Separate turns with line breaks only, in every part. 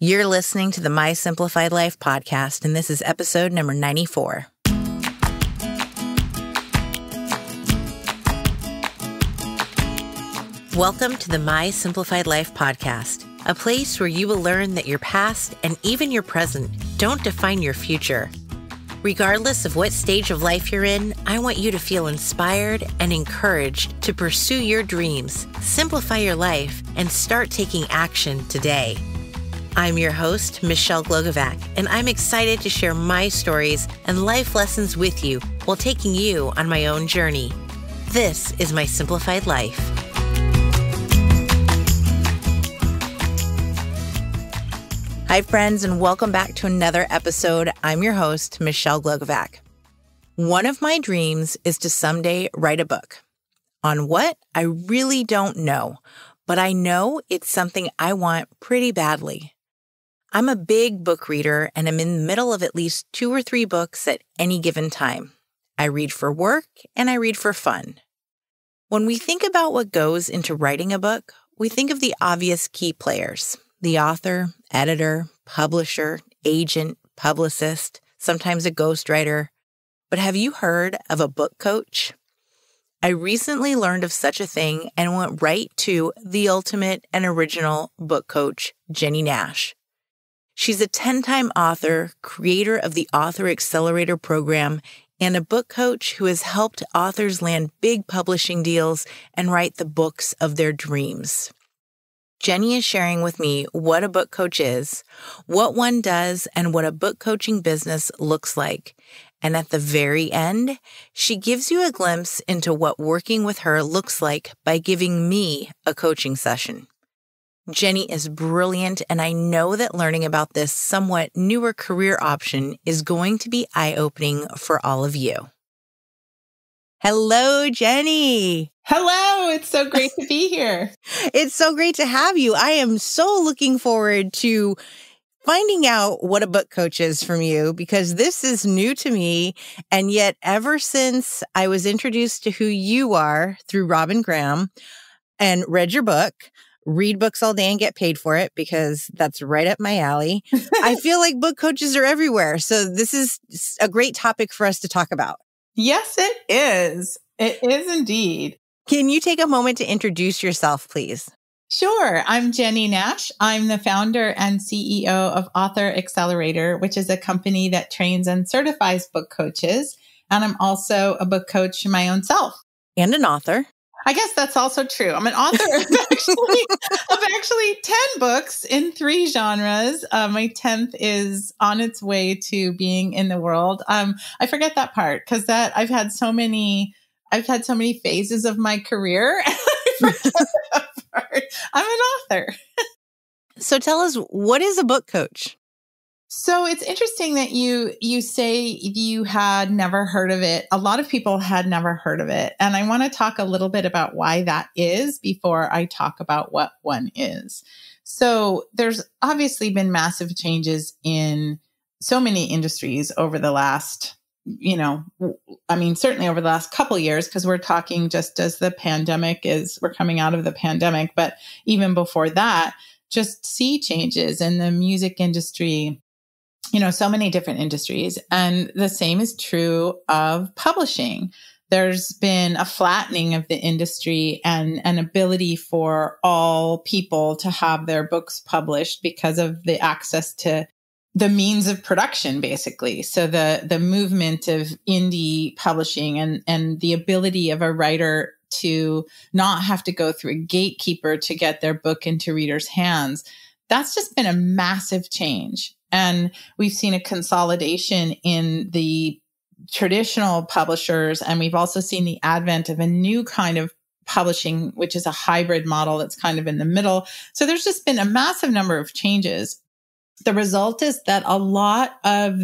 You're listening to the My Simplified Life podcast, and this is episode number 94. Welcome to the My Simplified Life podcast, a place where you will learn that your past and even your present don't define your future. Regardless of what stage of life you're in, I want you to feel inspired and encouraged to pursue your dreams, simplify your life, and start taking action today. I'm your host, Michelle Glogovac, and I'm excited to share my stories and life lessons with you while taking you on my own journey. This is My Simplified Life. Hi, friends, and welcome back to another episode. I'm your host, Michelle Glogovac. One of my dreams is to someday write a book. On what? I really don't know, but I know it's something I want pretty badly. I'm a big book reader, and I'm in the middle of at least 2 or 3 books at any given time. I read for work, and I read for fun. When we think about what goes into writing a book, we think of the obvious key players: the author, editor, publisher, agent, publicist, sometimes a ghostwriter. But have you heard of a book coach? I recently learned of such a thing and went right to the ultimate and original book coach, Jennie Nash. She's a 10-time author, creator of the Author Accelerator Program, and a book coach who has helped authors land big publishing deals and write the books of their dreams. Jennie is sharing with me what a book coach is, what one does, and what a book coaching business looks like. And at the very end, she gives you a glimpse into what working with her looks like by giving me a coaching session. Jennie is brilliant, and I know that learning about this somewhat newer career option is going to be eye-opening for all of you. Hello, Jennie.
Hello. It's so great to be here.
It's so great to have you. I am so looking forward to finding out what a book coach is from you, because this is new to me. And yet, ever since I was introduced to who you are through Robin Graham and read your book, read books all day and get paid for it, because that's right up my alley. I feel like book coaches are everywhere. So this is a great topic for us to talk about.
Yes, it is. It is indeed.
Can you take a moment to introduce yourself, please?
Sure. I'm Jennie Nash. I'm the founder and CEO of Author Accelerator, which is a company that trains and certifies book coaches. And I'm also a book coach my own self.
And an author.
I guess that's also true. I'm an author of actually 10 books in 3 genres. My 10th is on its way to being in the world. I forget that part because I've had so many phases of my career. I forget that part. I'm an author.
So tell us, what is a book coach?
So it's interesting that you say you had never heard of it. A lot of people had never heard of it. And I want to talk a little bit about why that is before I talk about what one is. So there's obviously been massive changes in so many industries over the last, certainly over the last couple of years, because we're talking just as we're coming out of the pandemic. But even before that, just sea changes in the music industry, so many different industries. And the same is true of publishing. There's been a flattening of the industry and an ability for all people to have their books published because of the access to the means of production, basically. So the movement of indie publishing and the ability of a writer to not have to go through a gatekeeper to get their book into readers' hands, that's just been a massive change. And we've seen a consolidation in the traditional publishers. And we've also seen the advent of a new kind of publishing, which is a hybrid model that's kind of in the middle. So there's just been a massive number of changes. The result is that a lot of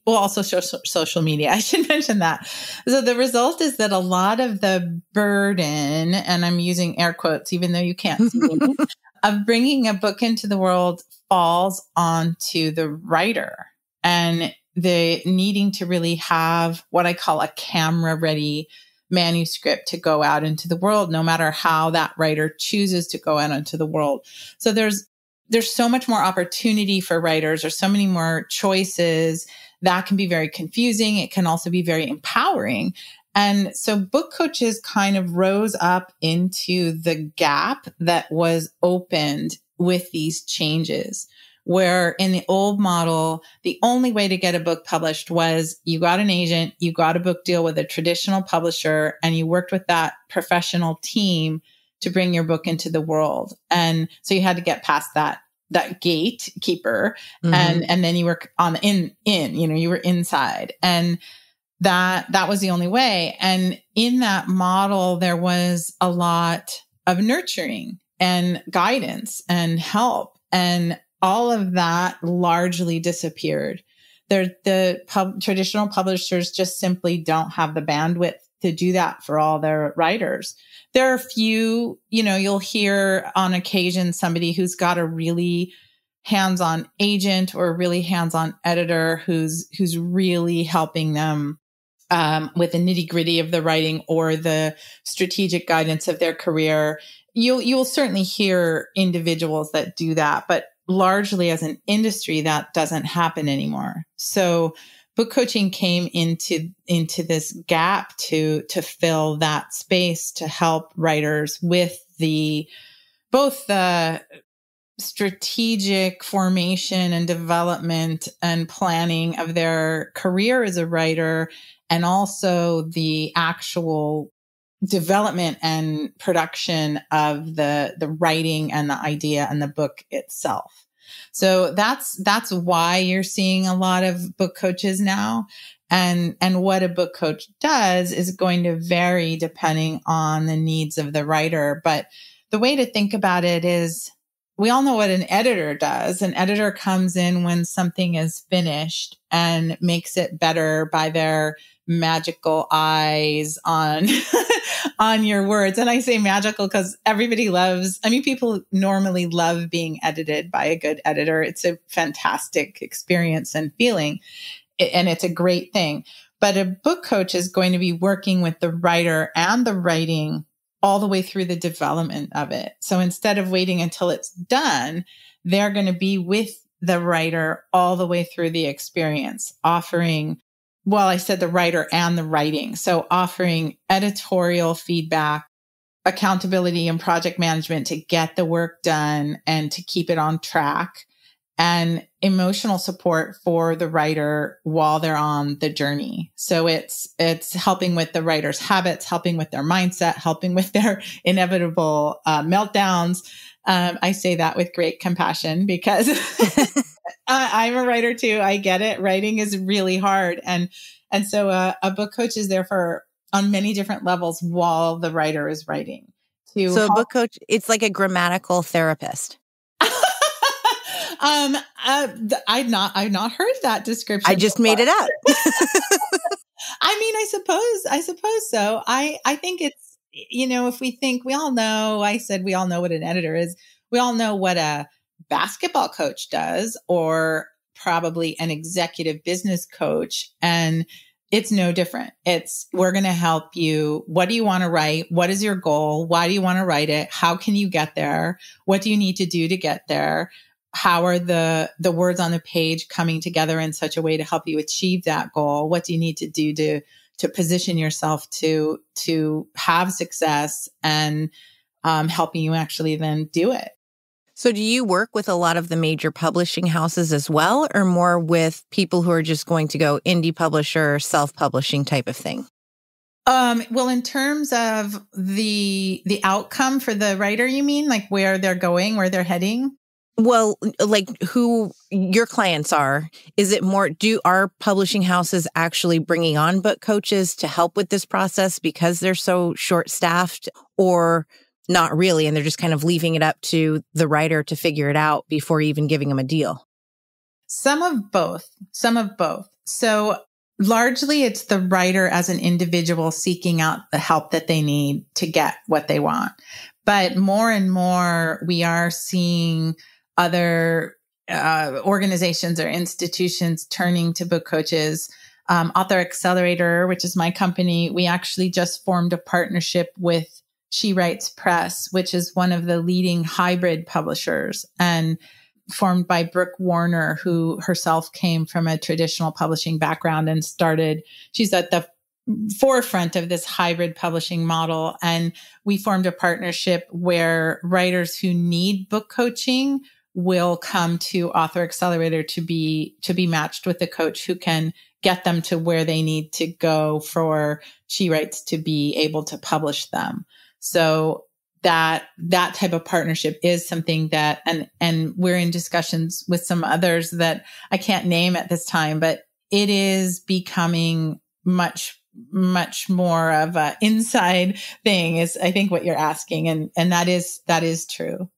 also social media, I should mention that. So the result is that a lot of the burden, and I'm using air quotes, even though you can't see me, of bringing a book into the world falls onto the writer, and the needing to really have what I call a camera ready manuscript to go out into the world, no matter how that writer chooses to go out into the world. So there's there's so much more opportunity for writers. There's so many more choices. That can be very confusing. It can also be very empowering. And so book coaches kind of rose up into the gap that was opened with these changes, where in the old model, the only way to get a book published was you got an agent, you got a book deal with a traditional publisher, and you worked with that professional team to bring your book into the world. And so you had to get past that gatekeeper, and then you were on the you were inside. And that was the only way. And in that model, there was a lot of nurturing and guidance and help, and all of that largely disappeared. Traditional publishers just simply don't have the bandwidth to do that for all their writers. There are a few, you'll hear on occasion somebody who's got a really hands-on agent or a really hands-on editor who's really helping them with the nitty-gritty of the writing or the strategic guidance of their career. You'll certainly hear individuals that do that, but largely as an industry, that doesn't happen anymore. So book coaching came into this gap to fill that space, to help writers with both the strategic formation and development and planning of their career as a writer, and also the actual development and production of the writing and the idea and the book itself. So that's why you're seeing a lot of book coaches now. And what a book coach does is going to vary depending on the needs of the writer. But the way to think about it is, we all know what an editor does. An editor comes in when something is finished and makes it better by their magical eyes on on your words. And I say magical because people normally love being edited by a good editor. It's a fantastic experience and feeling, and it's a great thing. But a book coach is going to be working with the writer and the writing all the way through the development of it. So instead of waiting until it's done, they're going to be with the writer all the way through the experience, offering, well, I said the writer and the writing. So offering editorial feedback, accountability and project management to get the work done and to keep it on track, and emotional support for the writer while they're on the journey. So it's helping with the writer's habits, helping with their mindset, helping with their inevitable meltdowns. I say that with great compassion because I'm a writer too. I get it. Writing is really hard. And so a book coach is there on many different levels while the writer is writing.
So a book coach, it's like a grammatical therapist.
I've not heard that description.
I just made it up.
I mean, I suppose so. I think it's, if we think, we all know what an editor is. We all know what a basketball coach does, or probably an executive business coach. And it's no different. We're going to help you. What do you want to write? What is your goal? Why do you want to write it? How can you get there? What do you need to do to get there? How are the words on the page coming together in such a way to help you achieve that goal? What do you need to do to position yourself to have success, and helping you actually then do it?
So do you work with a lot of the major publishing houses as well, or more with people who are just going to go indie publisher, self-publishing type of thing?
Well, in terms of the outcome for the writer, you mean, like where they're going, where they're heading?
Well, like who your clients are. Is it more, are publishing houses actually bringing on book coaches to help with this process because they're so short-staffed, or not really, and they're just kind of leaving it up to the writer to figure it out before even giving them a deal?
Some of both. So largely it's the writer as an individual seeking out the help that they need to get what they want. But more and more, we are seeing other organizations or institutions turning to book coaches. Author Accelerator, which is my company, we actually just formed a partnership with She Writes Press, which is one of the leading hybrid publishers. And formed by Brooke Warner, who herself came from a traditional publishing background and she's at the forefront of this hybrid publishing model. And we formed a partnership where writers who need book coaching will come to Author Accelerator to be matched with a coach who can get them to where they need to go for She Writes to be able to publish them. So that type of partnership is something that, and we're in discussions with some others that I can't name at this time, but it is becoming much more of an inside thing, is I think what you're asking. And that is true.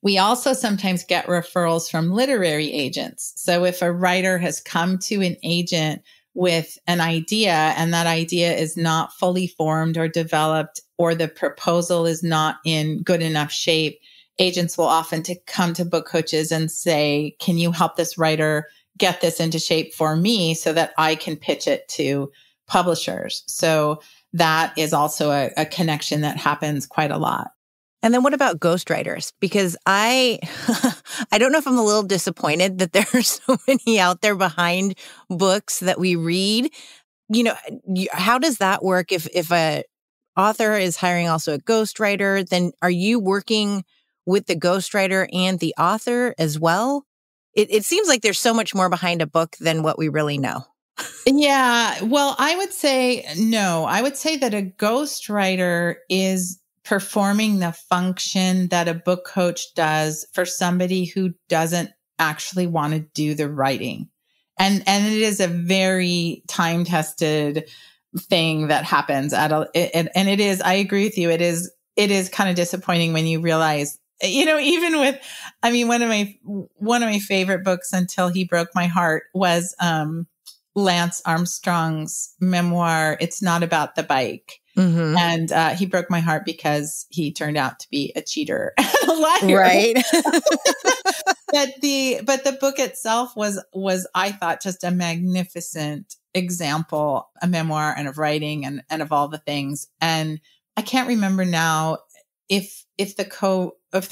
We also sometimes get referrals from literary agents. So if a writer has come to an agent with an idea and that idea is not fully formed or developed, or the proposal is not in good enough shape, agents will often come to book coaches and say, can you help this writer get this into shape for me so that I can pitch it to publishers? So that is also a connection that happens quite a lot.
And then what about ghostwriters? Because I don't know if I'm a little disappointed that there are so many out there behind books that we read. How does that work? If a author is hiring also a ghostwriter, then are you working with the ghostwriter and the author as well? It seems like there's so much more behind a book than what we really know.
Yeah. Well, I would say no. I would say that a ghostwriter is performing the function that a book coach does for somebody who doesn't actually want to do the writing. And it is a very time-tested thing that happens and it is, I agree with you. It is kind of disappointing when you realize, even with, one of my favorite books until he broke my heart was, Lance Armstrong's memoir, It's Not About the Bike. Mm-hmm. And he broke my heart because he turned out to be a cheater and a liar. Right. But the book itself was I thought just a magnificent example, a memoir and of writing and of all the things. And I can't remember now if the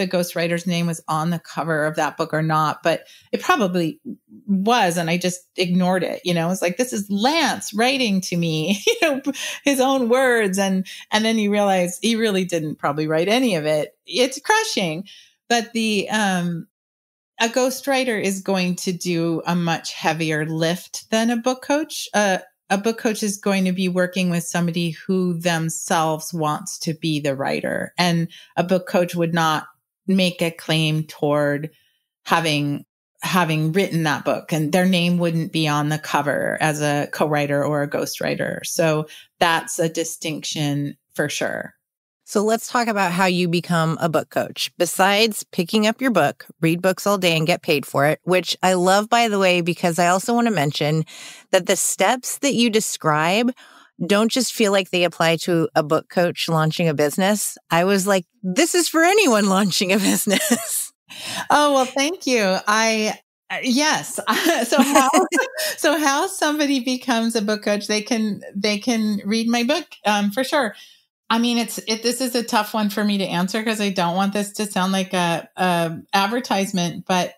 ghostwriter's name was on the cover of that book or not, but it probably was. And I just ignored it. It's like, this is Lance writing to me, his own words. And then you realize he really didn't probably write any of it. It's crushing. But a ghostwriter is going to do a much heavier lift than a book coach. A book coach is going to be working with somebody who themselves wants to be the writer. And a book coach would not make a claim toward having written that book, and their name wouldn't be on the cover as a co-writer or a ghostwriter. So that's a distinction for sure.
So let's talk about how you become a book coach. Besides picking up your book, read books all day and get paid for it, which I love, by the way, because I also want to mention that the steps that you describe don't just feel like they apply to a book coach launching a business. I was like, this is for anyone launching a business.
Oh, well, thank you. Yes. So how somebody becomes a book coach, they can read my book, for sure. This is a tough one for me to answer because I don't want this to sound like a advertisement, but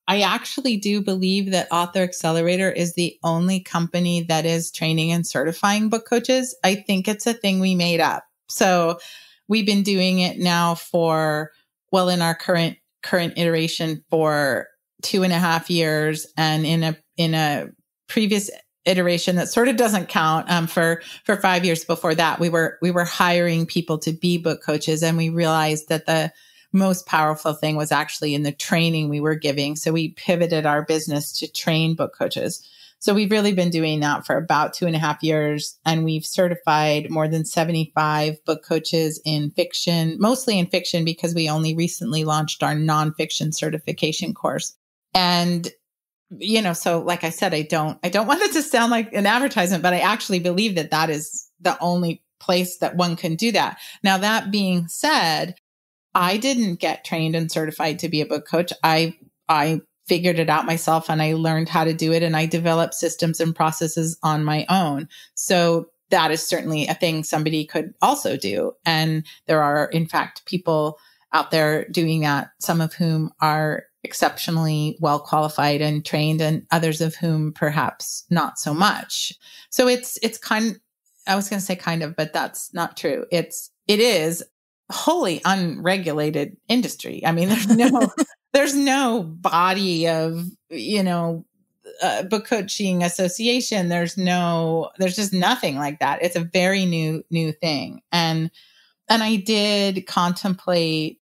I actually do believe that Author Accelerator is the only company that is training and certifying book coaches. I think it's a thing we made up. So we've been doing it now in our current iteration for 2.5 years, and in a previous iteration that sort of doesn't count, for 5 years before that, we were hiring people to be book coaches, and we realized that the most powerful thing was actually in the training we were giving. So we pivoted our business to train book coaches. So we've really been doing that for about 2.5 years, and we've certified more than 75 book coaches in fiction, mostly in fiction, because we only recently launched our nonfiction certification course. And so like I said, I don't want it to sound like an advertisement, but I actually believe that is the only place that one can do that. Now, that being said, I didn't get trained and certified to be a book coach. I figured it out myself, and I learned how to do it, and I developed systems and processes on my own. So that is certainly a thing somebody could also do. And there are, in fact, people out there doing that, some of whom are exceptionally well qualified and trained, and others of whom perhaps not so much. So it's I was going to say kind of, but that's not true. It is wholly unregulated industry. I mean, there's no body of, book coaching association. There's just nothing like that. It's a very new thing. And I did contemplate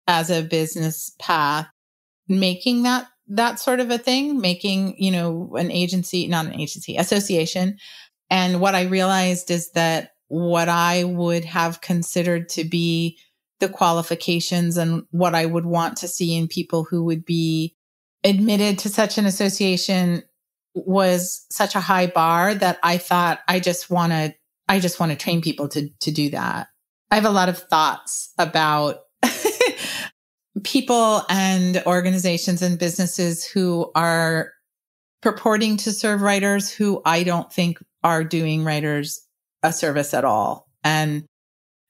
as a business path, making that sort of a thing, making, an agency, not an agency, association. And what I realized is that what I would have considered to be the qualifications and what I would want to see in people who would be admitted to such an association was such a high bar that I thought I just want to train people to do that. I have a lot of thoughts about people and organizations and businesses who are purporting to serve writers who I don't think are doing writers a service at all. And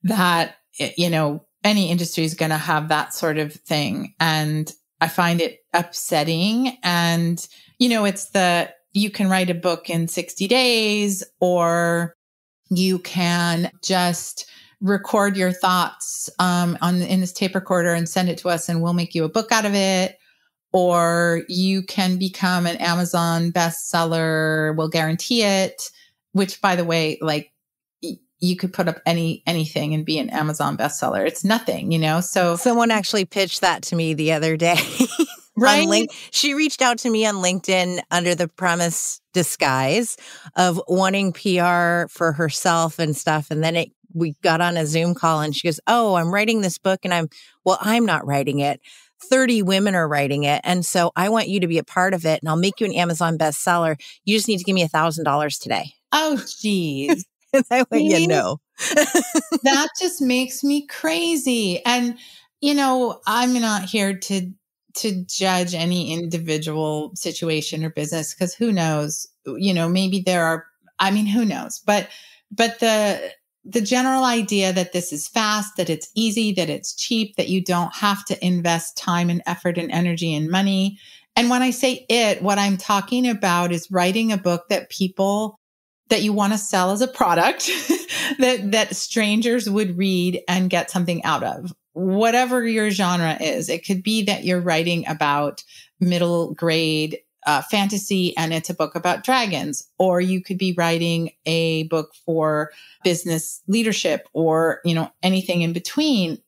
that, any industry is going to have that sort of thing. And I find it upsetting. And, it's you can write a book in 60 days, or you can just record your thoughts in this tape recorder and send it to us and we'll make you a book out of it. Or you can become an Amazon bestseller. We'll guarantee it, which, by the way, like you could put up anything and be an Amazon bestseller. It's nothing, So
someone actually pitched that to me the other day.
Right.
She reached out to me on LinkedIn under the premise disguise of wanting PR for herself and stuff. And then we got on a Zoom call and she goes, "Oh, I'm writing this book." And I'm not writing it. 30 women are writing it. And so I want you to be a part of it and I'll make you an Amazon bestseller. You just need to give me $1,000 today.
Oh, geez.
And I went, yeah, no.
That just makes me crazy. And, I'm not here to judge any individual situation or business, because who knows, maybe who knows, but the general idea that this is fast, that it's easy, that it's cheap, that you don't have to invest time and effort and energy and money. And when I say what I'm talking about is writing a book that you want to sell as a product that strangers would read and get something out of. Whatever your genre is, it could be that you're writing about middle grade fantasy and it's a book about dragons, or you could be writing a book for business leadership, or, anything in between.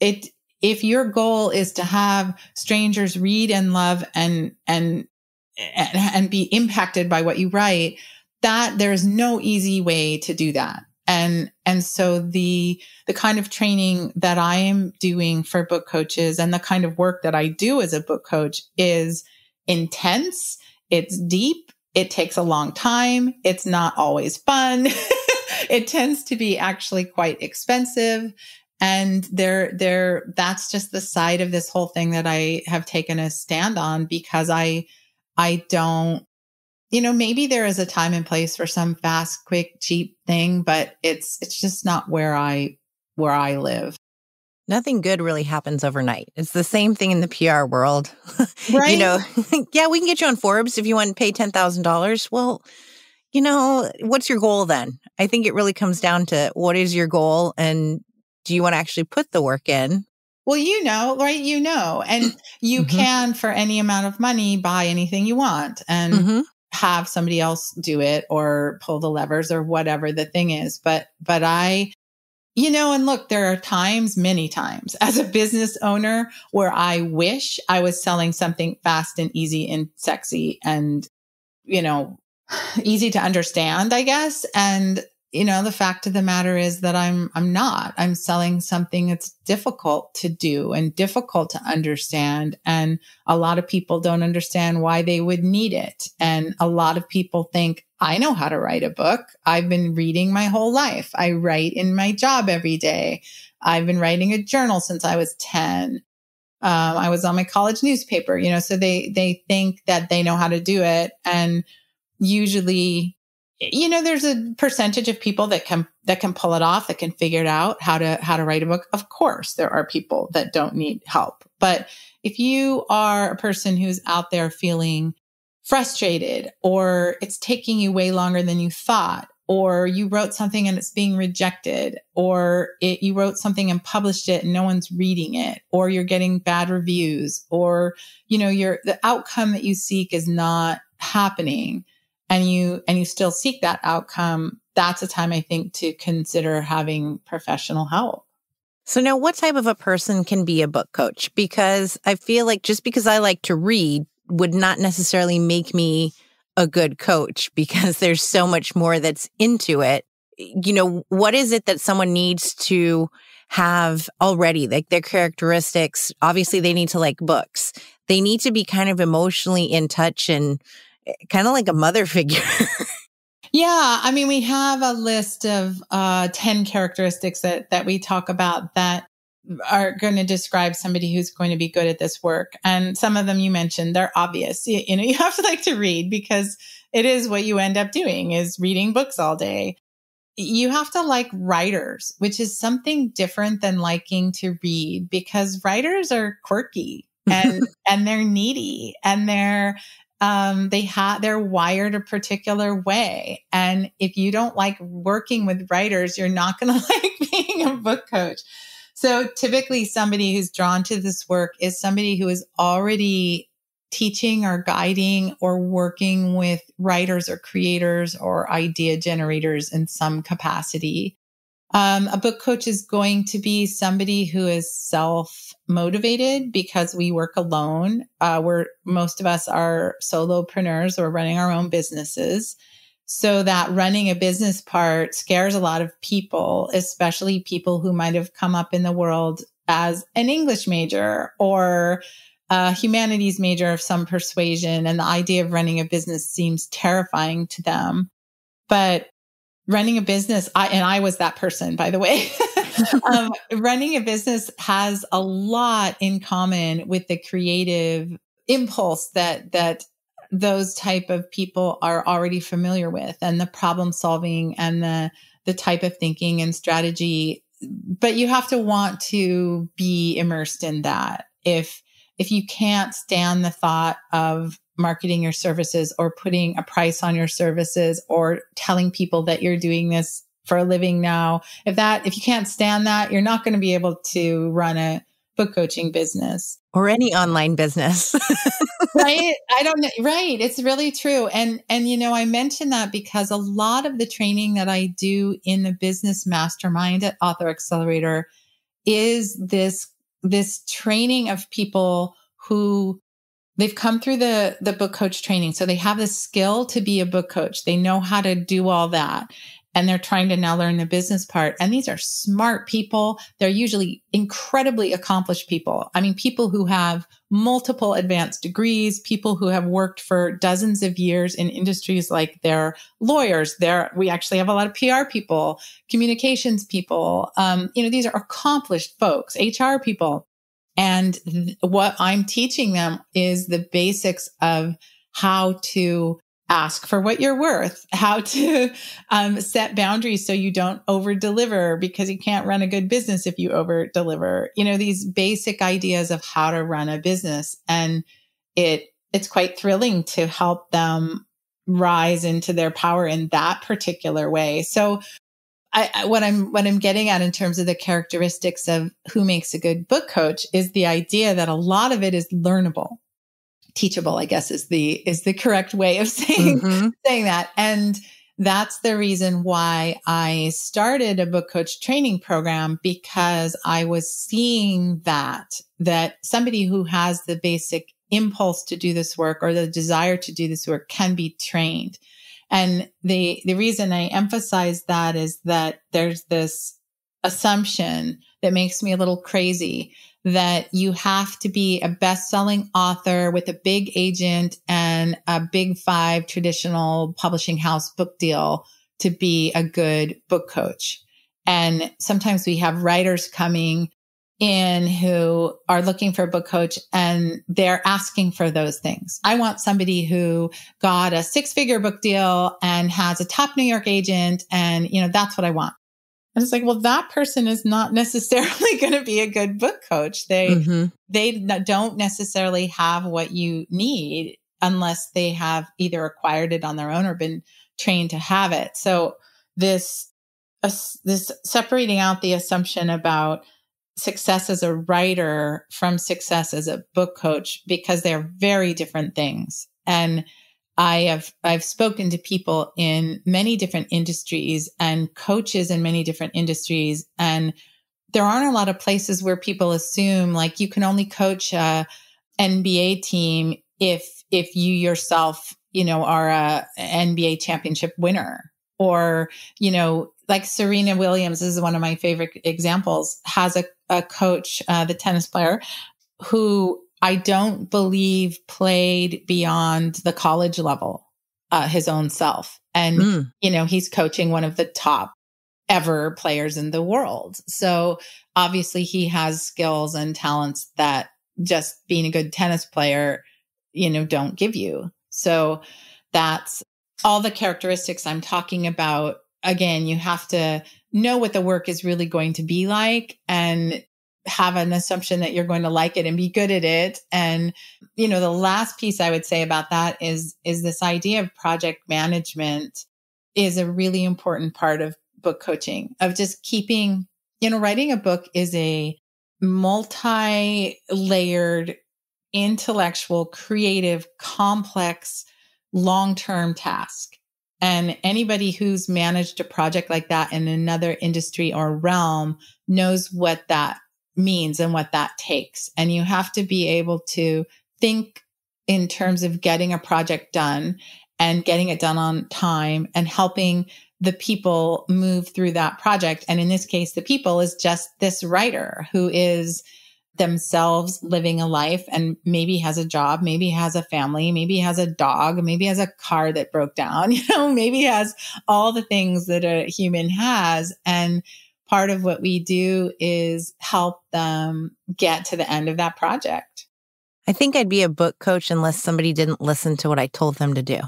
If your goal is to have strangers read and love and be impacted by what you write, that there's no easy way to do that. And so the kind of training that I am doing for book coaches and the kind of work that I do as a book coach is intense. It's deep. It takes a long time. It's not always fun. It tends to be actually quite expensive. And that's just the side of this whole thing that I have taken a stand on, because I don't, maybe there is a time and place for some fast, quick, cheap thing, but it's just not where I live.
Nothing good really happens overnight. It's the same thing in the PR world.
Right.
Yeah, we can get you on Forbes if you want to pay $10,000. Well, what's your goal then? I think it really comes down to what is your goal, and do you want to actually put the work in?
Well, right? And you
Mm-hmm.
can, for any amount of money, buy anything you want and have somebody else do it or pull the levers or whatever the thing is. But I, and look, there are many times as a business owner where I wish I was selling something fast and easy and sexy and, easy to understand, I guess. And, the fact of the matter is that I'm not. I'm selling something that's difficult to do and difficult to understand. And a lot of people don't understand why they would need it. And a lot of people think, I know how to write a book. I've been reading my whole life. I write in my job every day. I've been writing a journal since I was 10. I was on my college newspaper, so they think that they know how to do it. And usually, there's a percentage of people that can pull it off, that can figure it out how to write a book. Of course, there are people that don't need help, but if you are a person who's out there feeling frustrated, or it's taking you way longer than you thought, or you wrote something and it's being rejected, or you wrote something and published it and no one's reading it, or you're getting bad reviews, or, the outcome that you seek is not happening, and you still seek that outcome, that's a time I think to consider having professional help.
So now what type of a person can be a book coach? Because I feel like just because I like to read would not necessarily make me a good coach, because there's so much more that's into it. What is it that someone needs to have already? Like their characteristics, obviously they need to like books. They need to be kind of emotionally in touch and kind of like a mother figure.
Yeah. I mean, we have a list of 10 characteristics that we talk about that are going to describe somebody who's going to be good at this work. And some of them you mentioned, they're obvious. You have to like to read, because it is what you end up doing, is reading books all day. You have to like writers, which is something different than liking to read, because writers are quirky and they're needy, and they're wired a particular way. And if you don't like working with writers, you're not going to like being a book coach. So typically somebody who's drawn to this work is somebody who is already teaching or guiding or working with writers or creators or idea generators in some capacity. A book coach is going to be somebody who is self-motivated, because we work alone. Most of us are solopreneurs or running our own businesses. So that running a business part scares a lot of people, especially people who might have come up in the world as an English major or a humanities major of some persuasion. And the idea of running a business seems terrifying to them. But running a business, I was that person, by the way. Running a business has a lot in common with the creative impulse that those type of people are already familiar with, and the problem solving and the type of thinking and strategy. But you have to want to be immersed in that. If you can't stand the thought of marketing your services or putting a price on your services or telling people that you're doing this for a living now, if you can't stand that, you're not going to be able to run a book coaching business
or any online business.
Right. I don't know. Right. It's really true. And, I mention that because a lot of the training that I do in the business mastermind at Author Accelerator is this training of people who they've come through the book coach training. So they have the skill to be a book coach. They know how to do all that. And they're trying to now learn the business part. And these are smart people. They're usually incredibly accomplished people. I mean, people who have multiple advanced degrees, people who have worked for dozens of years in industries like they're lawyers. We actually have a lot of PR people, communications people. These are accomplished folks, HR people. And what I'm teaching them is the basics of how to ask for what you're worth, how to set boundaries so you don't over deliver, because you can't run a good business if you over deliver, these basic ideas of how to run a business. And it's quite thrilling to help them rise into their power in that particular way. So what I'm getting at in terms of the characteristics of who makes a good book coach is the idea that a lot of it is learnable. Teachable, I guess, is the correct way of saying that. And that's the reason why I started a book coach training program, because I was seeing that somebody who has the basic impulse to do this work or the desire to do this work can be trained. And the reason I emphasize that is that there's this assumption that makes me a little crazy, that you have to be a best-selling author with a big agent and a big 5 traditional publishing house book deal to be a good book coach. And sometimes we have writers coming in who are looking for a book coach and they're asking for those things. I want somebody who got a 6-figure book deal and has a top New York agent, and that's what I want. And it's like, well, that person is not necessarily going to be a good book coach. They don't necessarily have what you need unless they have either acquired it on their own or been trained to have it. So this separating out the assumption about success as a writer from success as a book coach, because they're very different things. And I've spoken to people in many different industries and coaches in many different industries. And there aren't a lot of places where people assume like you can only coach a NBA team if you yourself, are a NBA championship winner, or, like Serena Williams is one of my favorite examples, has a coach, the tennis player, who I don't believe played beyond the college level, his own self. And, he's coaching one of the top ever players in the world. So obviously he has skills and talents that just being a good tennis player, don't give you. So that's all the characteristics I'm talking about. Again, you have to know what the work is really going to be like and have an assumption that you're going to like it and be good at it. And, the last piece I would say about that is this idea of project management is a really important part of book coaching, of just keeping, writing a book is a multi-layered, intellectual, creative, complex, long-term task. And anybody who's managed a project like that in another industry or realm knows what that means and what that takes. And you have to be able to think in terms of getting a project done and getting it done on time and helping the people move through that project. And in this case, the people is just this writer who is themselves living a life and maybe has a job, maybe has a family, maybe has a dog, maybe has a car that broke down, maybe has all the things that a human has. And part of what we do is help them get to the end of that project.
I think I'd be a book coach unless somebody didn't listen to what I told them to do.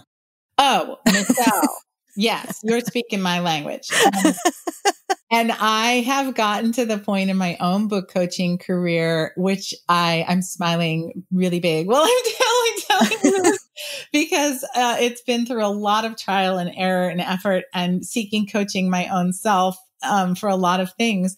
Oh, Michelle. Yes, you're speaking my language. And I have gotten to the point in my own book coaching career, which I'm smiling really big. Well, I'm telling you this because it's been through a lot of trial and error and effort and seeking coaching my own self for a lot of things.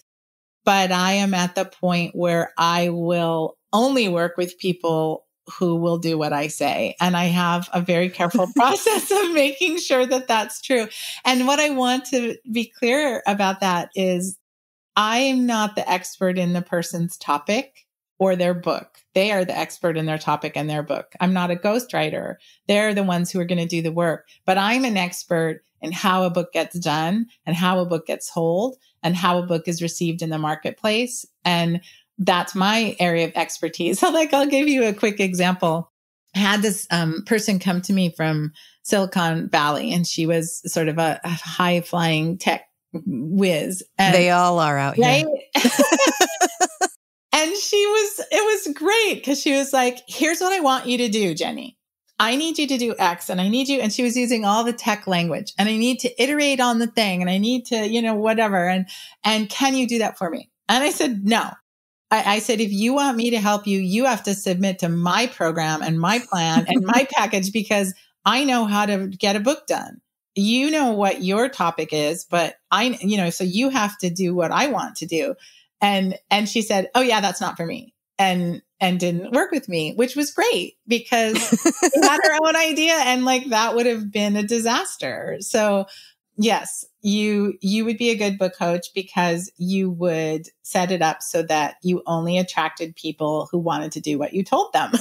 But I am at the point where I will only work with people who will do what I say. And I have a very careful process of making sure that that's true. And what I want to be clear about that is I am not the expert in the person's topic or their book. They are the expert in their topic and their book. I'm not a ghostwriter. They're the ones who are going to do the work. But I'm an expert in how a book gets done and how a book gets sold and how a book is received in the marketplace. And that's my area of expertise. So I'll give you a quick example. I had this person come to me from Silicon Valley, and she was sort of a high flying tech whiz. And,
they all are out
right?
here.
And it was great because she was like, here's what I want you to do, Jennie. I need you to do X and I need you. And she was using all the tech language and I need to iterate on the thing and I need to, whatever. And can you do that for me? And I said, no. I said, if you want me to help you, you have to submit to my program and my plan and my package because I know how to get a book done. You know what your topic is, but so you have to do what I want to do. And she said, oh yeah, that's not for me. And didn't work with me, which was great because she had her own idea and that would have been a disaster. So yes, you would be a good book coach because you would set it up so that you only attracted people who wanted to do what you told them.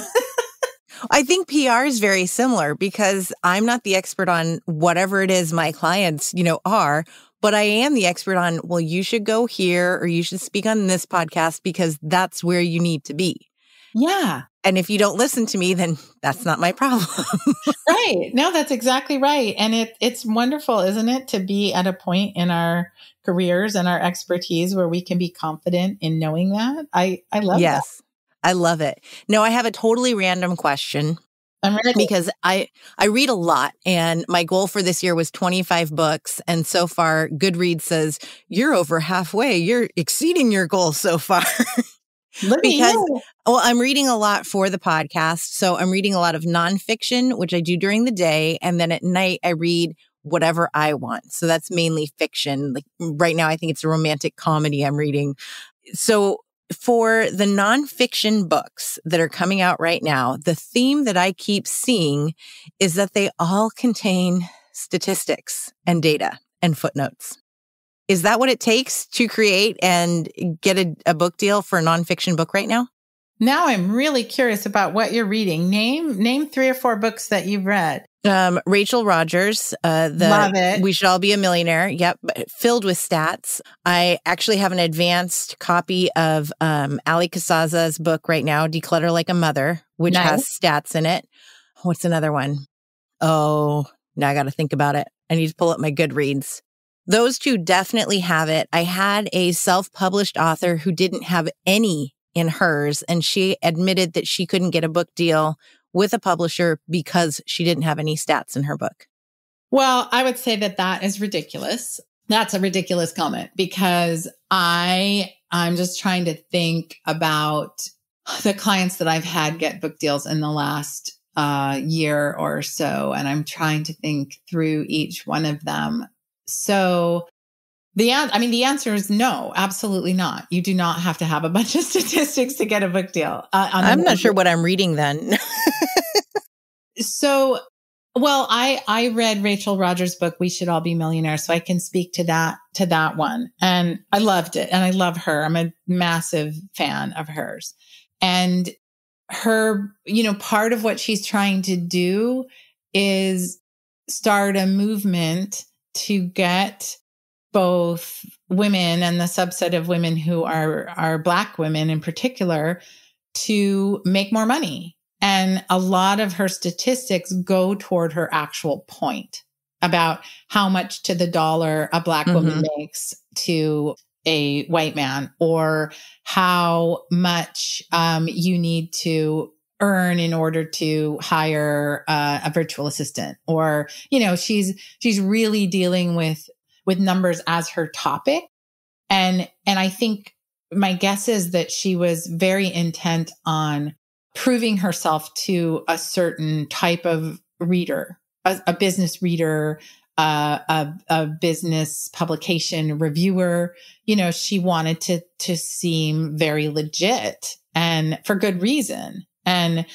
I think PR is very similar because I'm not the expert on whatever it is my clients, are, but I am the expert on, well, you should go here or you should speak on this podcast because that's where you need to be.
Yeah.
And if you don't listen to me, then that's not my problem.
Right. No, that's exactly right. And it's wonderful, isn't it, to be at a point in our careers and our expertise where we can be confident in knowing that. I love that.
Yes, I love it. No, I have a totally random question.
I'm ready.
Because I read a lot, and my goal for this year was 25 books. And so far, Goodreads says, you're over halfway. You're exceeding your goal so far.
Look at
Because,
you.
well, I'm reading a lot for the podcast. So I'm reading a lot of nonfiction, which I do during the day. And then at night, I read whatever I want. So that's mainly fiction. Like right now, I think it's a romantic comedy I'm reading. So for the nonfiction books that are coming out right now, the theme that I keep seeing is that they all contain statistics and data and footnotes. Is that what it takes to create and get a book deal for a nonfiction book right now?
Now I'm really curious about what you're reading. Name 3 or 4 books that you've read.
Rachel Rogers,
Love it.
We Should All Be a Millionaire. Yep. Filled with stats. I actually have an advanced copy of Ali Kasaza's book right now, Declutter Like a Mother, which has stats in it. What's another one? Oh, now I got to think about it. I need to pull up my Goodreads. Those 2 definitely have it. I had a self-published author who didn't have any in hers, and she admitted that she couldn't get a book deal with a publisher because she didn't have any stats in her book.
Well, I would say that is ridiculous. That's a ridiculous comment, because I'm just trying to think about the clients that I've had get book deals in the last year or so, and I'm trying to think through each one of them. So the answer is no, absolutely not. You do not have to have a bunch of statistics to get a book deal.
I'm not sure what I'm reading then.
So, well, I read Rachel Rogers' book, We Should All Be Millionaires, so I can speak to that one. And I loved it. And I love her. I'm a massive fan of hers. And her, part of what she's trying to do is start a movement to get both women and the subset of women who are Black women in particular to make more money. And a lot of her statistics go toward her actual point about how much to the dollar a Black woman makes to a white man, or how much you need to earn in order to hire a virtual assistant, or, she's really dealing with numbers as her topic. And I think my guess is that she was very intent on proving herself to a certain type of reader, a business reader, a business publication reviewer. She wanted to seem very legit, and for good reason. And,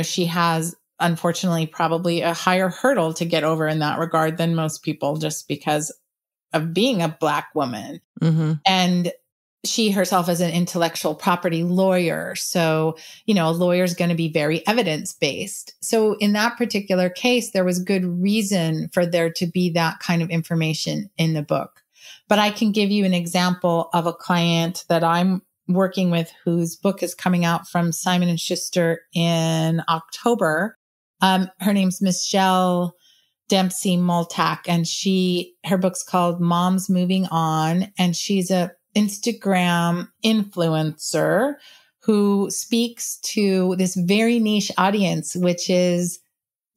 she has, unfortunately, probably a higher hurdle to get over in that regard than most people, just because of being a Black woman. And she herself is an intellectual property lawyer. So, a lawyer is going to be very evidence-based. So in that particular case, there was good reason for there to be that kind of information in the book. But I can give you an example of a client that I'm working with whose book is coming out from Simon & Schuster in October. Her name's Michelle Dempsey Multack, and her book's called Mom's Moving On, and she's a Instagram influencer who speaks to this very niche audience, which is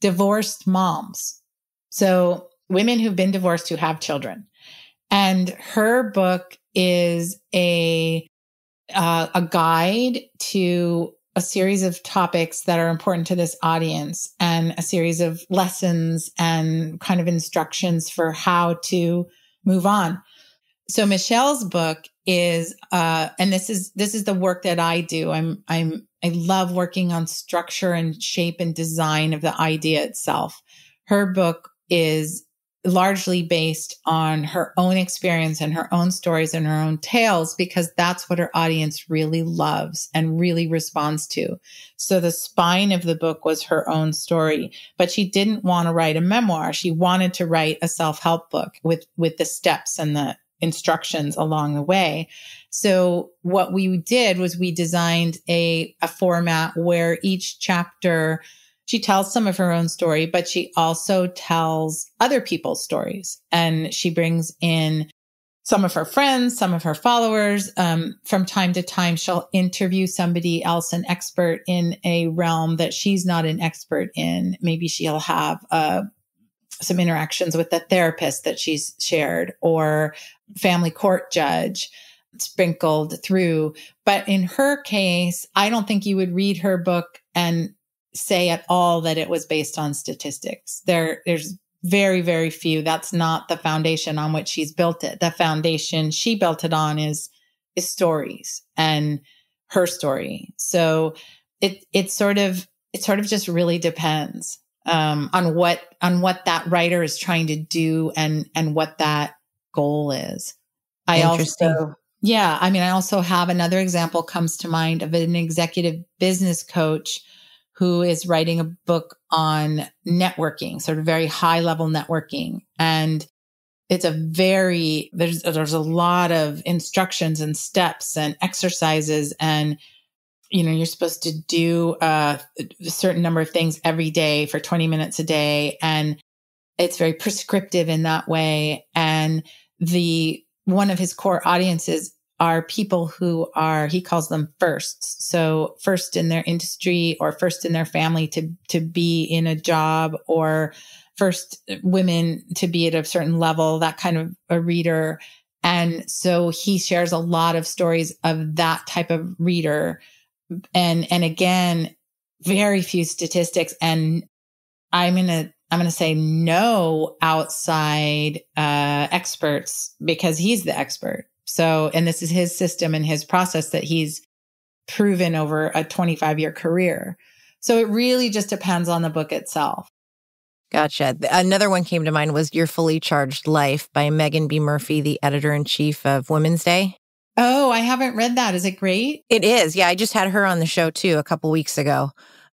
divorced moms. So women who've been divorced who have children. And her book is a guide to a series of topics that are important to this audience, and a series of lessons and kind of instructions for how to move on. So Michelle's book is, and this is the work that I do. I love working on structure and shape and design of the idea itself. Her book is largely based on her own experience and her own stories and her own tales, because that's what her audience really loves and really responds to. So the spine of the book was her own story, but she didn't want to write a memoir. She wanted to write a self-help book with the steps and the instructions along the way. So what we did was we designed a format where each chapter, she tells some of her own story, but she also tells other people's stories. And she brings in some of her friends, some of her followers. From time to time, she'll interview somebody else, an expert in a realm that she's not an expert in. Maybe she'll have some interactions with a therapist that she's shared, or family court judge sprinkled through. But in her case, I don't think you would read her book and say at all that it was based on statistics. There's very, very few. That's not the foundation on which she's built it. The foundation she built it on is stories and her story. So it sort of just really depends on what that writer is trying to do and what that goal is. I also have another example comes to mind of an executive business coach who is writing a book on networking, sort of very high level networking. And it's there's a lot of instructions and steps and exercises, and, you're supposed to do a certain number of things every day for 20 minutes a day. And it's very prescriptive in that way. And one of his core audiences are people who are, he calls them firsts. So first in their industry or first in their family to be in a job, or first women to be at a certain level, that kind of a reader. And so he shares a lot of stories of that type of reader. And again, very few statistics. And I'm going to say no outside experts, because he's the expert. So, and this is his system and his process that he's proven over a 25-year career. So it really just depends on the book itself.
Gotcha. Another one came to mind was Your Fully Charged Life by Megan B. Murphy, the editor-in-chief of Women's Day.
Oh, I haven't read that. Is it great?
It is. Yeah, I just had her on the show too a couple weeks ago.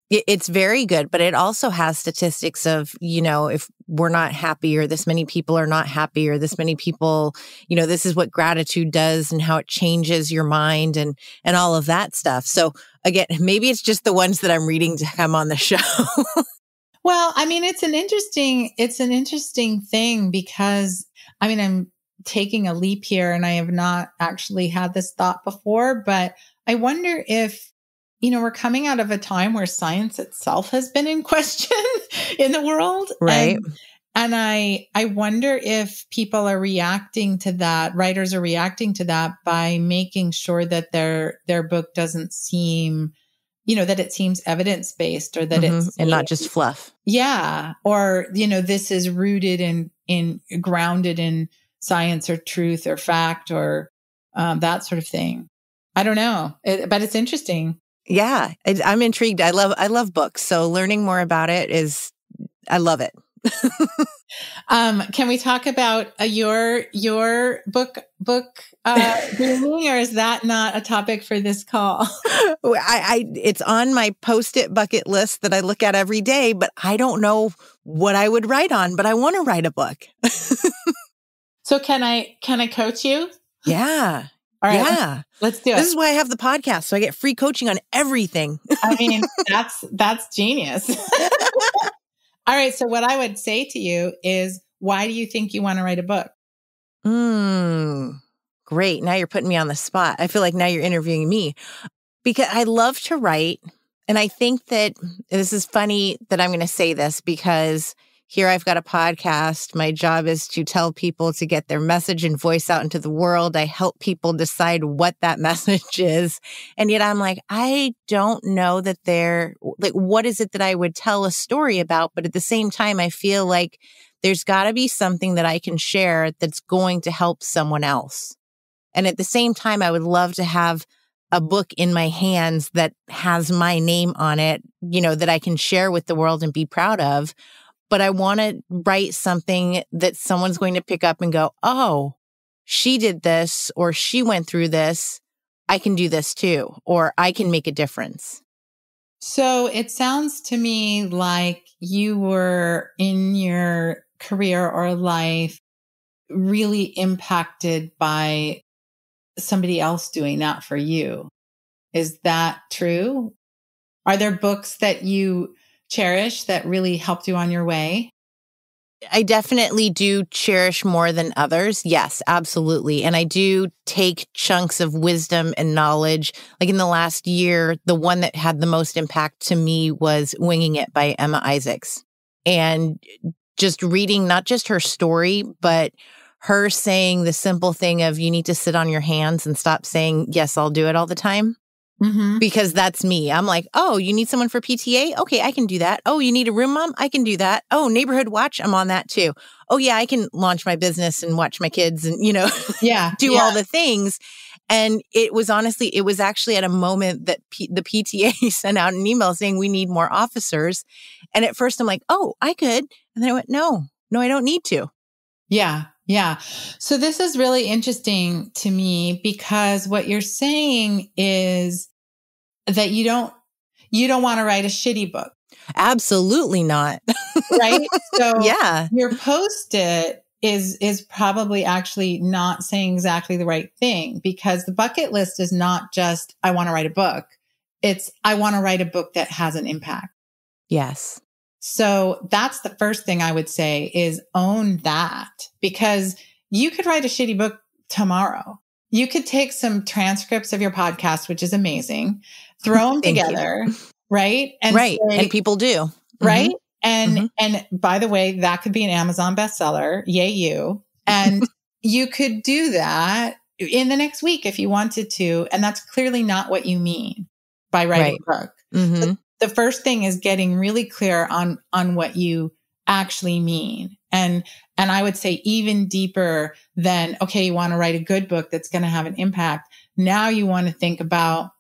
It's very good, but it also has statistics of, if we're not happy, or this many people are not happy, or this many people, this is what gratitude does and how it changes your mind and all of that stuff. So again, maybe it's just the ones that I'm reading to come on the show.
Well, I mean, it's an interesting thing, because I'm taking a leap here, and I have not actually had this thought before, but I wonder if, we're coming out of a time where science itself has been in question in the world.
Right.
And I wonder if people are reacting to that, writers are reacting to that by making sure that their book doesn't seem, that it seems evidence-based, or that it's
and not just fluff.
Yeah. Or, this is rooted in grounded in science or truth or fact, or that sort of thing. I don't know, but it's interesting.
Yeah, I'm intrigued. I love books. So learning more about it I love it.
Can we talk about your book grooming, or is that not a topic for this call?
It's on my Post-it bucket list that I look at every day, but I don't know what I would write on, but I want to write a book.
So can I coach you?
Yeah.
All right.
Yeah.
Let's do it.
This is why I have the podcast. So I get free coaching on everything.
I mean, that's genius. All right. So what I would say to you is, why do you think you want to write a book?
Great. Now you're putting me on the spot. I feel like now you're interviewing me, because I love to write. And I think that this is funny that I'm going to say this, because here I've got a podcast. My job is to tell people to get their message and voice out into the world. I help people decide what that message is. And yet I'm like, I don't know that what is it that I would tell a story about? But at the same time, I feel like there's got to be something that I can share that's going to help someone else. And at the same time, I would love to have a book in my hands that has my name on it, that I can share with the world and be proud of. But I want to write something that someone's going to pick up and go, oh, she did this, or she went through this. I can do this too, or I can make a difference.
So it sounds to me like you were in your career or life really impacted by somebody else doing that for you. Is that true? Are there books that you cherish that really helped you on your way?
I definitely do cherish more than others. Yes, absolutely. And I do take chunks of wisdom and knowledge. Like in the last year, the one that had the most impact to me was Winging It by Emma Isaacs. And just reading not just her story, but her saying the simple thing of you need to sit on your hands and stop saying, yes, I'll do it all the time.
Mm-hmm.
Because that's me. I'm like, oh, you need someone for PTA? Okay, I can do that. Oh, you need a room mom? I can do that. Oh, neighborhood watch? I'm on that too. Oh, yeah, I can launch my business and watch my kids and, do all the things. And it was actually at a moment that the PTA sent out an email saying we need more officers. And at first I'm like, oh, I could. And then I went, no, I don't need to.
Yeah. Yeah. So this is really interesting to me because what you're saying is that you don't want to write a shitty book.
Absolutely not.
Right? So
yeah.
Your post-it is probably actually not saying exactly the right thing because the bucket list is not just, I want to write a book. It's, I want to write a book that has an impact.
Yes.
So that's the first thing I would say is own that because you could write a shitty book tomorrow. You could take some transcripts of your podcast, which is amazing, throw them together, right? And
right.
Say,
and people do.
Right. And by the way, that could be an Amazon bestseller. Yay, you. And you could do that in the next week if you wanted to. And that's clearly not what you mean by writing a book.
Mm-hmm.
The first thing is getting really clear on what you actually mean. And I would say even deeper than, okay, you want to write a good book that's going to have an impact. Now you want to think about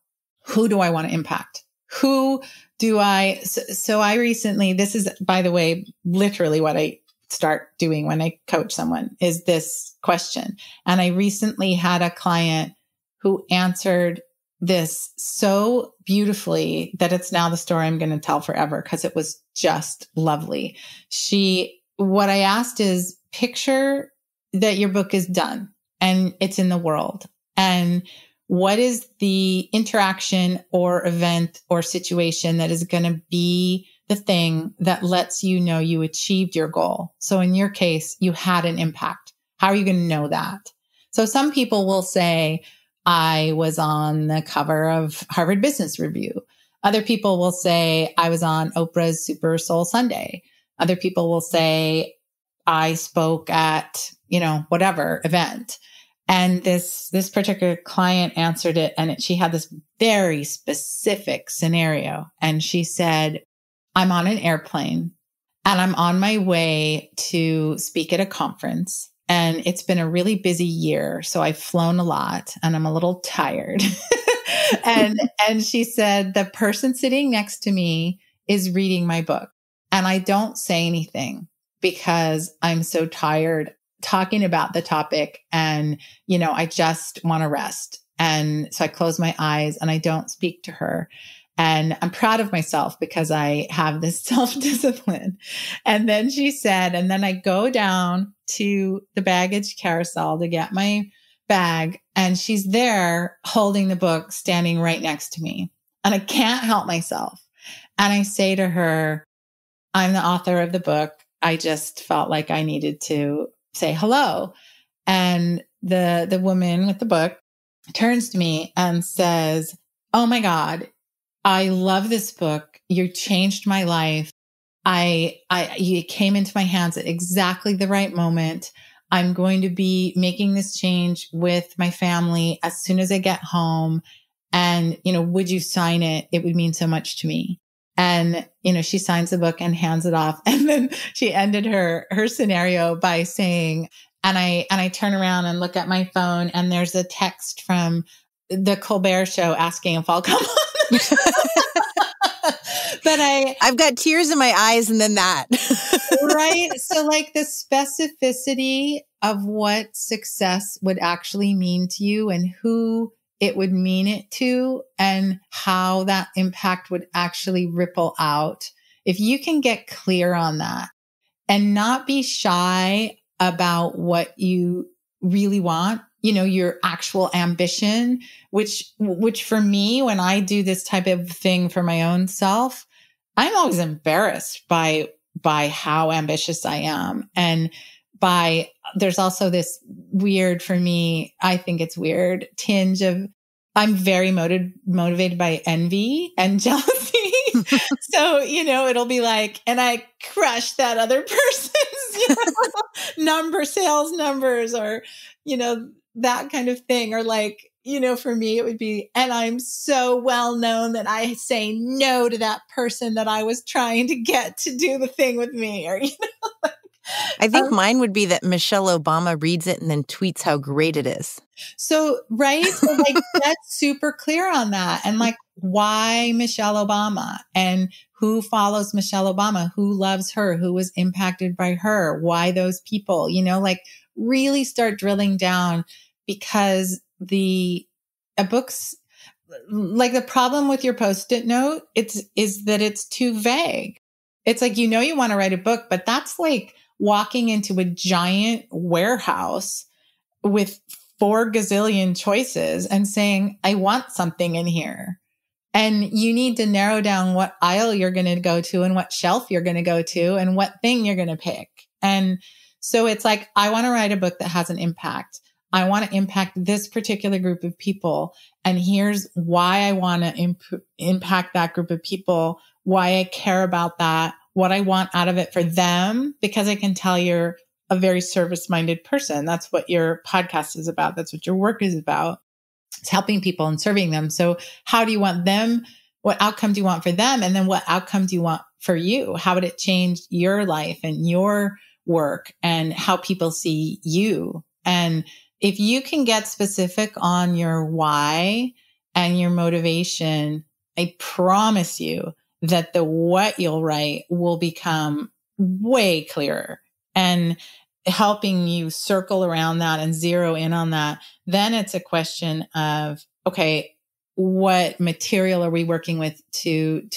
who do I want to impact? Who do I? So I recently, this is, by the way, literally what I start doing when I coach someone is this question. And I recently had a client who answered this so beautifully that it's now the story I'm going to tell forever because it was just lovely. What I asked is picture that your book is done and it's in the world. And what is the interaction or event or situation that is going to be the thing that lets you know you achieved your goal? So in your case, you had an impact. How are you going to know that? So some people will say, I was on the cover of Harvard Business Review. Other people will say, I was on Oprah's Super Soul Sunday. Other people will say, I spoke at, whatever event. And this particular client answered it and she had this very specific scenario. And she said, I'm on an airplane and I'm on my way to speak at a conference. And it's been a really busy year. So I've flown a lot and I'm a little tired. and she said, the person sitting next to me is reading my book. And I don't say anything because I'm so tired talking about the topic. And, I just want to rest. And so I close my eyes and I don't speak to her. And I'm proud of myself because I have this self-discipline. And then she said, and then I go down to the baggage carousel to get my bag. And she's there holding the book, standing right next to me. And I can't help myself. And I say to her, I'm the author of the book. I just felt like I needed to say hello. And the woman with the book turns to me and says, oh my God, I love this book. You changed my life. You came into my hands at exactly the right moment. I'm going to be making this change with my family as soon as I get home. And, would you sign it? It would mean so much to me. And, she signs the book and hands it off. And then she ended her scenario by saying, and I turn around and look at my phone and there's a text from the Colbert Show asking if I'll come on. But
I've got tears in my eyes and then that.
Right. So like the specificity of what success would actually mean to you and who it would mean it to and how that impact would actually ripple out. If you can get clear on that and not be shy about what you really want, your actual ambition, which for me, when I do this type of thing for my own self, I'm always embarrassed by by how ambitious I am. And there's also this weird, for me, I think it's weird, tinge of, I'm very motivated by envy and jealousy. So, it'll be like, and I crush that other person's, sales numbers, or, that kind of thing. Or like, for me, it would be, and I'm so well known that I say no to that person that I was trying to get to do the thing with me, or,
I think mine would be that Michelle Obama reads it and then tweets how great it is.
So, right? So like, that's super clear on that. And like, why Michelle Obama? And who follows Michelle Obama? Who loves her? Who was impacted by her? Why those people? Like really start drilling down, because books, like the problem with your Post-it note, is that it's too vague. It's like, you want to write a book, but that's like walking into a giant warehouse with 4 gazillion choices and saying, I want something in here. And you need to narrow down what aisle you're going to go to and what shelf you're going to go to and what thing you're going to pick. And so it's like, I want to write a book that has an impact. I want to impact this particular group of people. And here's why I want to impact that group of people, why I care about that, what I want out of it for them, because I can tell you're a very service-minded person. That's what your podcast is about. That's what your work is about. It's helping people and serving them. So how do you want them? What outcome do you want for them? And then what outcome do you want for you? How would it change your life and your work and how people see you? And if you can get specific on your why and your motivation, I promise you that the what you'll write will become way clearer, and helping you circle around that and zero in on that. Then it's a question of, okay, what material are we working with to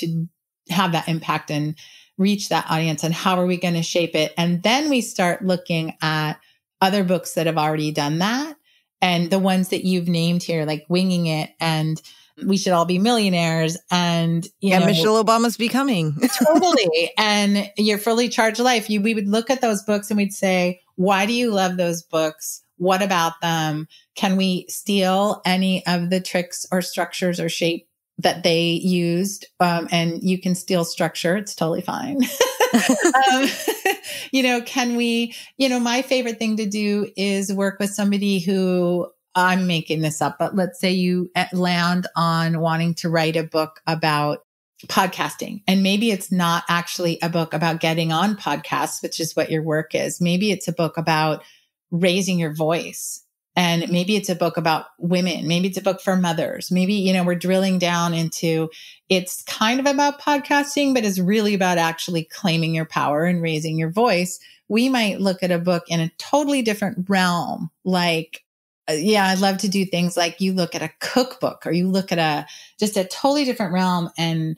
have that impact and reach that audience, and how are we going to shape it? And then we start looking at other books that have already done that, and the ones that you've named here, like Winging It and We Should All Be Millionaires, and
Michelle Obama's Becoming.
Totally. And Your Fully Charged Life. We would look at those books and we'd say, why do you love those books? What about them? Can we steal any of the tricks or structures or shape that they used? And you can steal structure. It's totally fine. Can we, my favorite thing to do is work with somebody who, I'm making this up, but let's say you land on wanting to write a book about podcasting. And maybe it's not actually a book about getting on podcasts, which is what your work is. Maybe it's a book about raising your voice. And maybe it's a book about women. Maybe it's a book for mothers. Maybe, we're drilling down into, it's kind of about podcasting, but it's really about actually claiming your power and raising your voice. We might look at a book in a totally different realm, like, I'd love to do things like you look at a cookbook, or you look at just a totally different realm and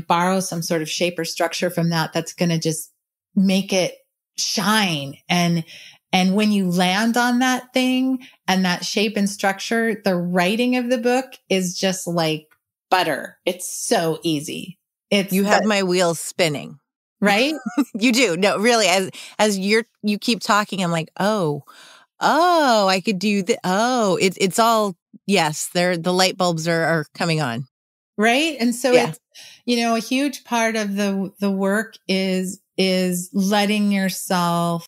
borrow some sort of shape or structure from that. That's going to just make it shine. And when you land on that thing and that shape and structure, the writing of the book is just like butter. It's so easy.
You have my wheels spinning.
Right?
You do. No, really, as you keep talking, I'm like, oh, I could do the, it's all, yes, the light bulbs are coming on.
Right. And so it's, a huge part of the work is letting yourself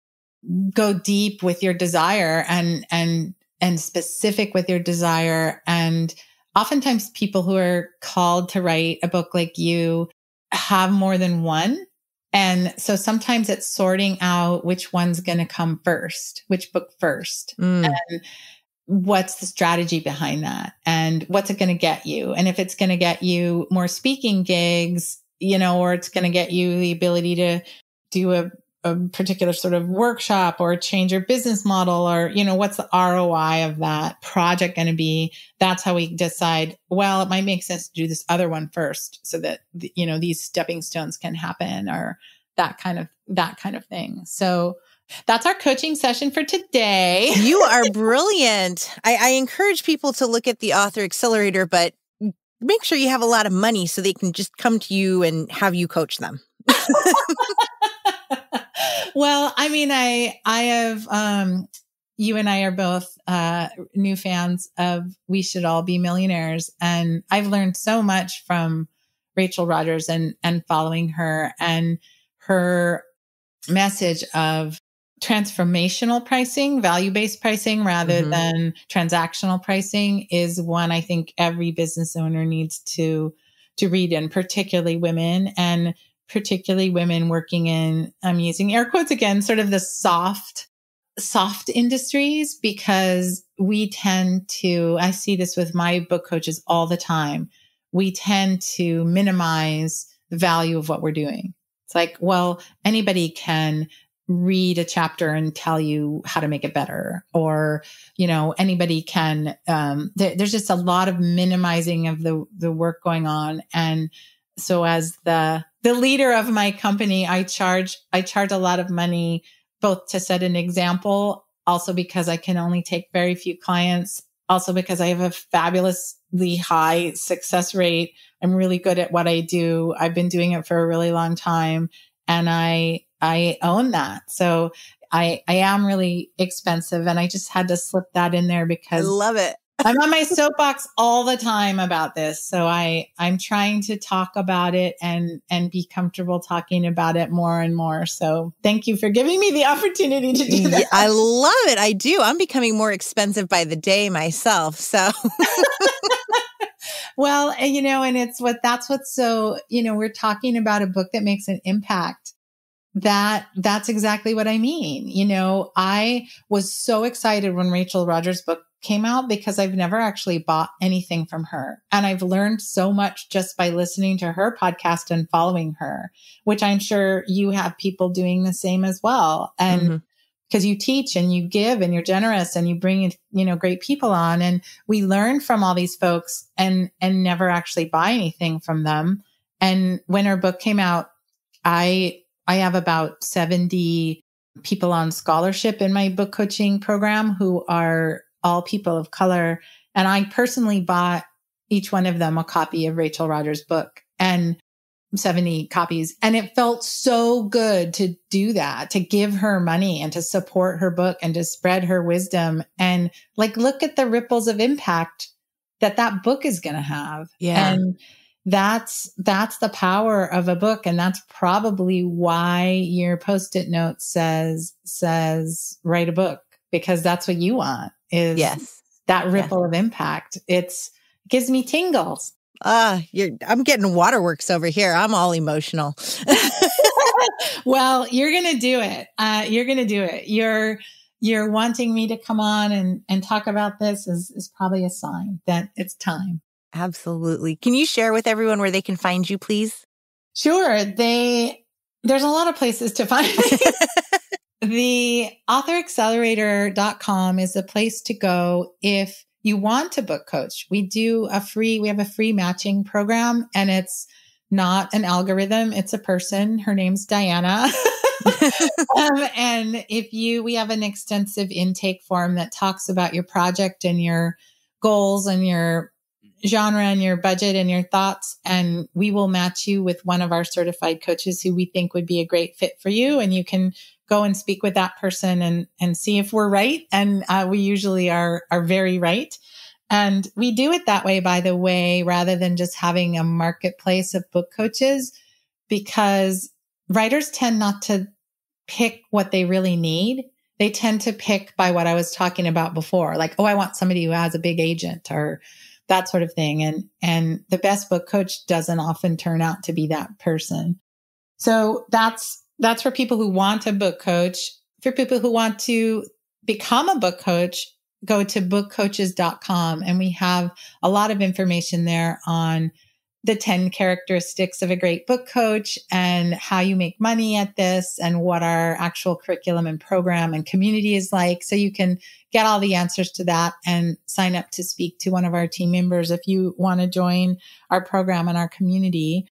go deep with your desire and specific with your desire. And oftentimes people who are called to write a book like you have more than one. And so sometimes it's sorting out which one's going to come first, which book first, and what's the strategy behind that, and what's it going to get you. And if it's going to get you more speaking gigs, or it's going to get you the ability to do a particular sort of workshop or change your business model, or, what's the ROI of that project going to be? That's how we decide, well, it might make sense to do this other one first so that, these stepping stones can happen, or that kind of thing. So that's our coaching session for today.
You are brilliant. I encourage people to look at the Author Accelerator, but make sure you have a lot of money so they can just come to you and have you coach them.
Well, I mean, I have, you and I are both new fans of We Should All Be Millionaires. And I've learned so much from Rachel Rodgers and following her, and her message of transformational pricing, value-based pricing rather than transactional pricing is one I think every business owner needs to read, and particularly women, and particularly women working in, I'm using air quotes again, sort of the soft industries, because we tend to, I see this with my book coaches all the time. We tend to minimize the value of what we're doing. It's like, well, anybody can read a chapter and tell you how to make it better, or, anybody can, there's just a lot of minimizing of the work going on. And so as the leader of my company, I charge a lot of money, both to set an example, also because I can only take very few clients, also because I have a fabulously high success rate. I'm really good at what I do. I've been doing it for a really long time, and I own that. So I am really expensive, and I just had to slip that in there because
I love it.
I'm on my soapbox all the time about this. So I'm trying to talk about it and be comfortable talking about it more and more. So thank you for giving me the opportunity to do that.
Yeah, I love it. I do. I'm becoming more expensive by the day myself. So
well, and that's what's so, we're talking about a book that makes an impact. That's exactly what I mean. I was so excited when Rachel Rodgers' book came out because I've never actually bought anything from her. And I've learned so much just by listening to her podcast and following her, which I'm sure you have people doing the same as well. And because you teach and you give and you're generous and you bring, great people on, and we learn from all these folks and never actually buy anything from them. And when her book came out, I have about 70 people on scholarship in my book coaching program who are all people of color. And I personally bought each one of them a copy of Rachel Rodgers' book, and 70 copies. And it felt so good to do that, to give her money and to support her book and to spread her wisdom. And look at the ripples of impact that book is going to have.
Yeah.
And that's the power of a book. And that's probably why your Post-it note says write a book, because that's what you want, is that ripple of impact. It gives me tingles.
I'm getting waterworks over here. I'm all emotional.
Well, you're going to do it. You're going to do it. You're wanting me to come on and talk about this is probably a sign that it's time.
Absolutely. Can you share with everyone where they can find you, please?
Sure. There's a lot of places to find me. The authoraccelerator.com is the place to go if you want to book coach. We have a free matching program, and it's not an algorithm. It's a person. Her name's Diana. And we have an extensive intake form that talks about your project and your goals and your genre and your budget and your thoughts. And we will match you with one of our certified coaches who we think would be a great fit for you. And you can go and speak with that person and see if we're right. And we usually are very right. And we do it that way, by the way, rather than just having a marketplace of book coaches, because writers tend not to pick what they really need. They tend to pick by what I was talking about before, like, I want somebody who has a big agent or that sort of thing. And the best book coach doesn't often turn out to be that person. So that's for people who want a book coach. For people who want to become a book coach, go to bookcoaches.com. And we have a lot of information there on the 10 characteristics of a great book coach and how you make money at this and what our actual curriculum and program and community is like. So you can get all the answers to that and sign up to speak to one of our team members if you want to join our program and our community.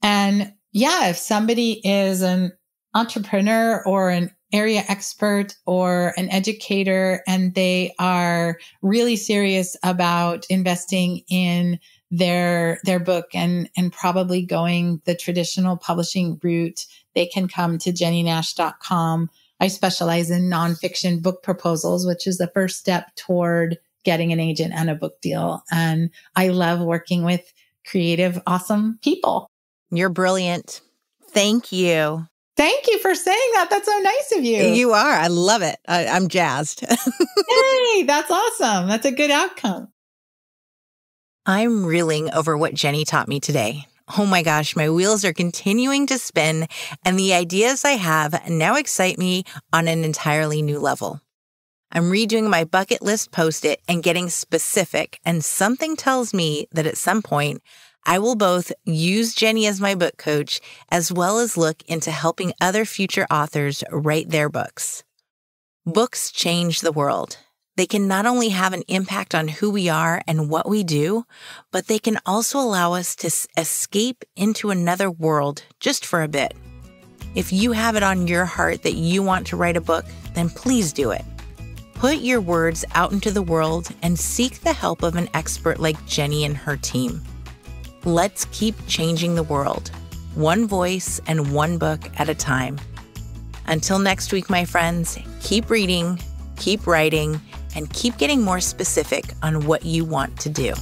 And if somebody is an entrepreneur or an area expert or an educator, and they are really serious about investing in their book and probably going the traditional publishing route, they can come to jennienash.com. I specialize in nonfiction book proposals, which is the first step toward getting an agent and a book deal. And I love working with creative, awesome people.
You're brilliant. Thank you.
Thank you for saying that. That's so nice of you.
You are. I love it. I'm jazzed.
Yay, that's awesome. That's a good outcome.
I'm reeling over what Jennie taught me today. Oh my gosh, my wheels are continuing to spin, and the ideas I have now excite me on an entirely new level. I'm redoing my bucket list Post-it and getting specific, and something tells me that at some point, I will both use Jennie as my book coach as well as look into helping other future authors write their books. Books change the world. They can not only have an impact on who we are and what we do, but they can also allow us to escape into another world just for a bit. If you have it on your heart that you want to write a book, then please do it. Put your words out into the world and seek the help of an expert like Jennie and her team. Let's keep changing the world, one voice and one book at a time. Until next week, my friends, keep reading, keep writing, and keep getting more specific on what you want to do.